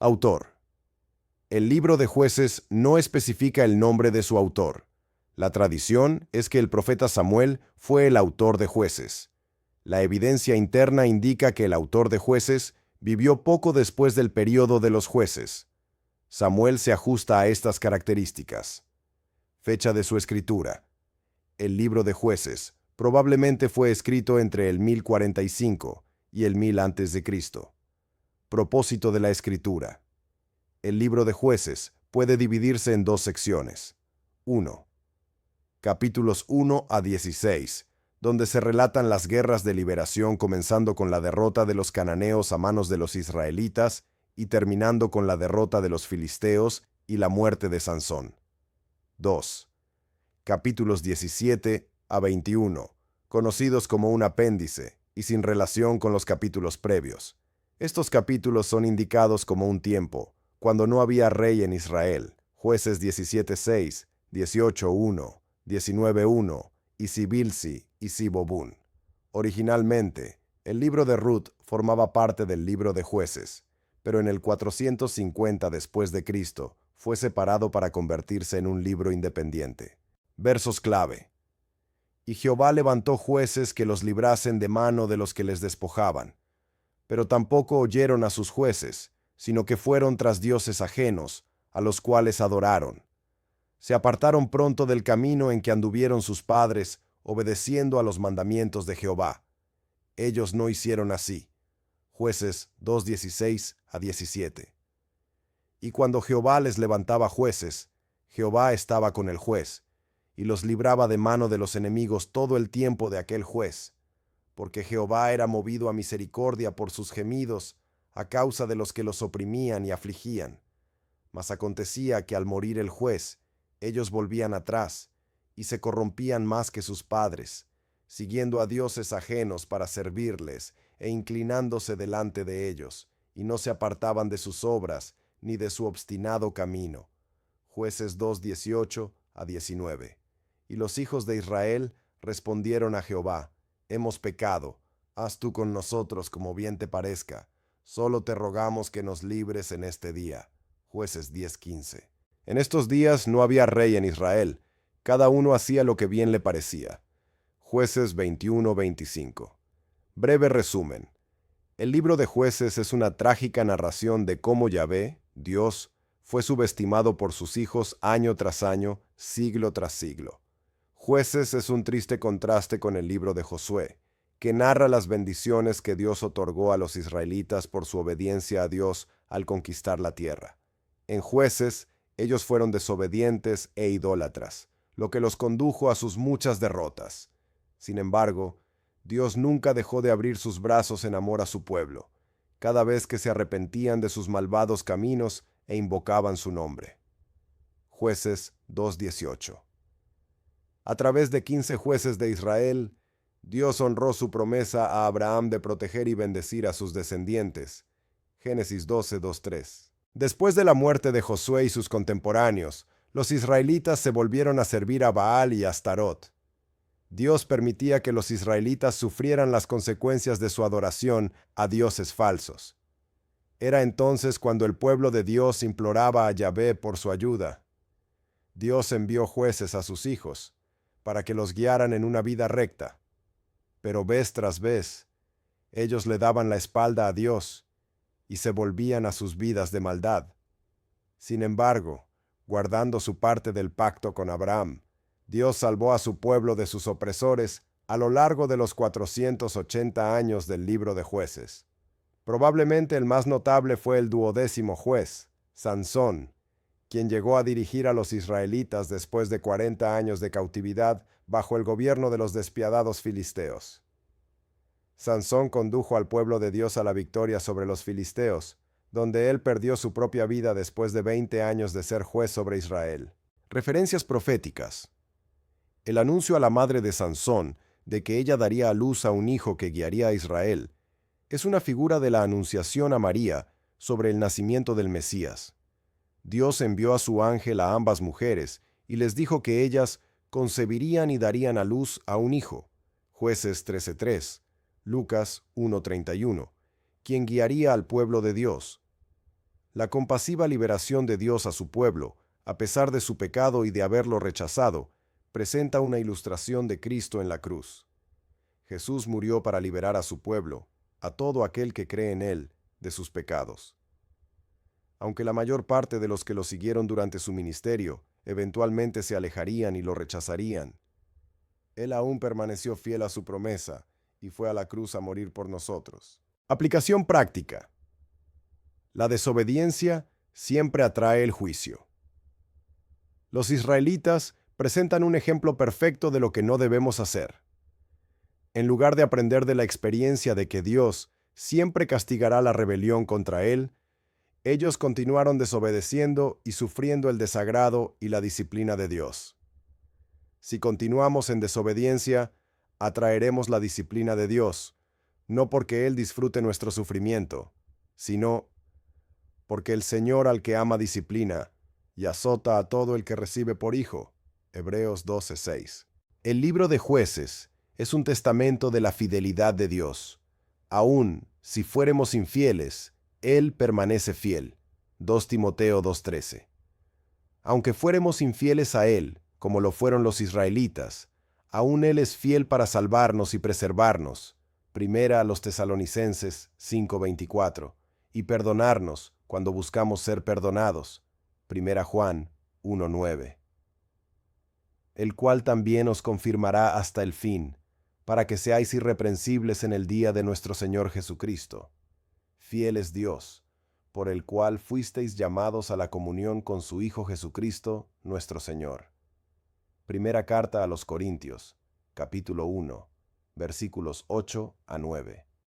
Autor. El libro de Jueces no especifica el nombre de su autor. La tradición es que el profeta Samuel fue el autor de Jueces. La evidencia interna indica que el autor de Jueces vivió poco después del período de los jueces. Samuel se ajusta a estas características. Fecha de su escritura. El libro de Jueces probablemente fue escrito entre el 1045 y el 1000 a.C. Propósito de la escritura. El libro de Jueces puede dividirse en dos secciones. 1. Capítulos 1 a 16, donde se relatan las guerras de liberación comenzando con la derrota de los cananeos a manos de los israelitas y terminando con la derrota de los filisteos y la muerte de Sansón. 2. Capítulos 17 a 21, conocidos como un apéndice y sin relación con los capítulos previos. Estos capítulos son indicados como un tiempo, cuando no había rey en Israel. Jueces 17:6, 18:1, 19:1 y Sibilsi y Sibobún. Originalmente, el libro de Ruth formaba parte del libro de Jueces, pero en el 450 después de Cristo fue separado para convertirse en un libro independiente. Versos clave. Y Jehová levantó jueces que los librasen de mano de los que les despojaban. Pero tampoco oyeron a sus jueces, sino que fueron tras dioses ajenos, a los cuales adoraron. Se apartaron pronto del camino en que anduvieron sus padres, obedeciendo a los mandamientos de Jehová. Ellos no hicieron así. Jueces 2:16 a 17. Y cuando Jehová les levantaba jueces, Jehová estaba con el juez, y los libraba de mano de los enemigos todo el tiempo de aquel juez, porque Jehová era movido a misericordia por sus gemidos, a causa de los que los oprimían y afligían. Mas acontecía que al morir el juez, ellos volvían atrás, y se corrompían más que sus padres, siguiendo a dioses ajenos para servirles, e inclinándose delante de ellos, y no se apartaban de sus obras, ni de su obstinado camino. Jueces 2:18 a 19. Y los hijos de Israel respondieron a Jehová: Hemos pecado, haz tú con nosotros como bien te parezca. Solo te rogamos que nos libres en este día. Jueces 10:15. En estos días no había rey en Israel, cada uno hacía lo que bien le parecía. Jueces 21:25. Breve resumen. El libro de Jueces es una trágica narración de cómo Yahvé, Dios, fue subestimado por sus hijos año tras año, siglo tras siglo. Jueces es un triste contraste con el libro de Josué, que narra las bendiciones que Dios otorgó a los israelitas por su obediencia a Dios al conquistar la tierra. En Jueces, ellos fueron desobedientes e idólatras, lo que los condujo a sus muchas derrotas. Sin embargo, Dios nunca dejó de abrir sus brazos en amor a su pueblo, cada vez que se arrepentían de sus malvados caminos e invocaban su nombre. Jueces 2:18. A través de 15 jueces de Israel, Dios honró su promesa a Abraham de proteger y bendecir a sus descendientes. Génesis 12:2-3. Después de la muerte de Josué y sus contemporáneos, los israelitas se volvieron a servir a Baal y a Astarot. Dios permitía que los israelitas sufrieran las consecuencias de su adoración a dioses falsos. Era entonces cuando el pueblo de Dios imploraba a Yahvé por su ayuda. Dios envió jueces a sus hijos, para que los guiaran en una vida recta. Pero vez tras vez, ellos le daban la espalda a Dios y se volvían a sus vidas de maldad. Sin embargo, guardando su parte del pacto con Abraham, Dios salvó a su pueblo de sus opresores a lo largo de los 480 años del libro de Jueces. Probablemente el más notable fue el 12º juez, Sansón, quien llegó a dirigir a los israelitas después de 40 años de cautividad bajo el gobierno de los despiadados filisteos. Sansón condujo al pueblo de Dios a la victoria sobre los filisteos, donde él perdió su propia vida después de 20 años de ser juez sobre Israel. Referencias proféticas. El anuncio a la madre de Sansón de que ella daría a luz a un hijo que guiaría a Israel es una figura de la anunciación a María sobre el nacimiento del Mesías. Dios envió a su ángel a ambas mujeres y les dijo que ellas concebirían y darían a luz a un hijo. Jueces 13:3, Lucas 1:31, quien guiaría al pueblo de Dios. La compasiva liberación de Dios a su pueblo, a pesar de su pecado y de haberlo rechazado, presenta una ilustración de Cristo en la cruz. Jesús murió para liberar a su pueblo, a todo aquel que cree en Él, de sus pecados. Aunque la mayor parte de los que lo siguieron durante su ministerio eventualmente se alejarían y lo rechazarían, Él aún permaneció fiel a su promesa y fue a la cruz a morir por nosotros. Aplicación práctica. La desobediencia siempre atrae el juicio. Los israelitas presentan un ejemplo perfecto de lo que no debemos hacer. En lugar de aprender de la experiencia de que Dios siempre castigará la rebelión contra Él, ellos continuaron desobedeciendo y sufriendo el desagrado y la disciplina de Dios. Si continuamos en desobediencia, atraeremos la disciplina de Dios, no porque Él disfrute nuestro sufrimiento, sino porque el Señor al que ama disciplina y azota a todo el que recibe por hijo. Hebreos 12:6. El libro de Jueces es un testamento de la fidelidad de Dios. Aún si fuéramos infieles, Él permanece fiel. 2 Timoteo 2:13. Aunque fuéramos infieles a Él, como lo fueron los israelitas, aún Él es fiel para salvarnos y preservarnos. Primera a los Tesalonicenses 5:24. Y perdonarnos cuando buscamos ser perdonados. Primera Juan 1:9. El cual también os confirmará hasta el fin, para que seáis irreprensibles en el día de nuestro Señor Jesucristo. Fiel es Dios, por el cual fuisteis llamados a la comunión con su Hijo Jesucristo, nuestro Señor. Primera carta a los Corintios, capítulo 1, versículos 8 a 9.